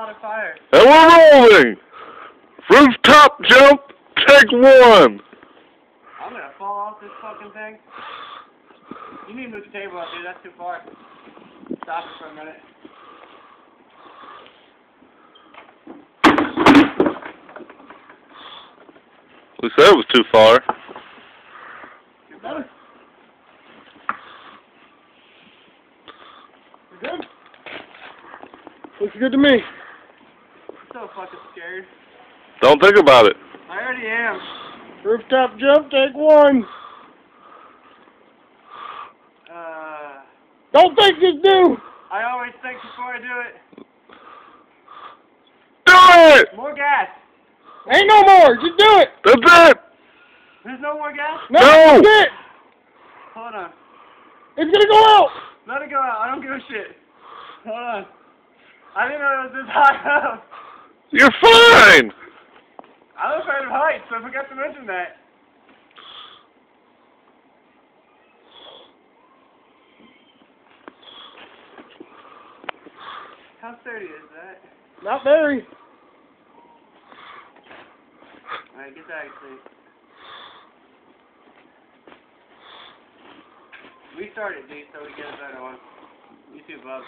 lot of fire. And we're rolling! Rooftop jump, take one! I'm gonna fall off this fucking thing. You need to move the table up, dude. That's too far. Stop it for a minute. We said it was too far. Too far. You good? Looks good to me. I'm so fucking scared. Don't think about it. I already am. Rooftop jump, take one. Don't think, just do. I always think before I do it. Do it! More gas. Ain't no more, just do it. That's it! There's no more gas? No, No. that's it. Hold on. It's gonna go out. Let it go out. I don't give a shit. Hold on. I didn't know it was this high up. You're fine! I'm afraid of heights, so I forgot to mention that. How sturdy is that? Not very. Alright, get that actually. Restart it, dude, so we get a better one. You too, Bub.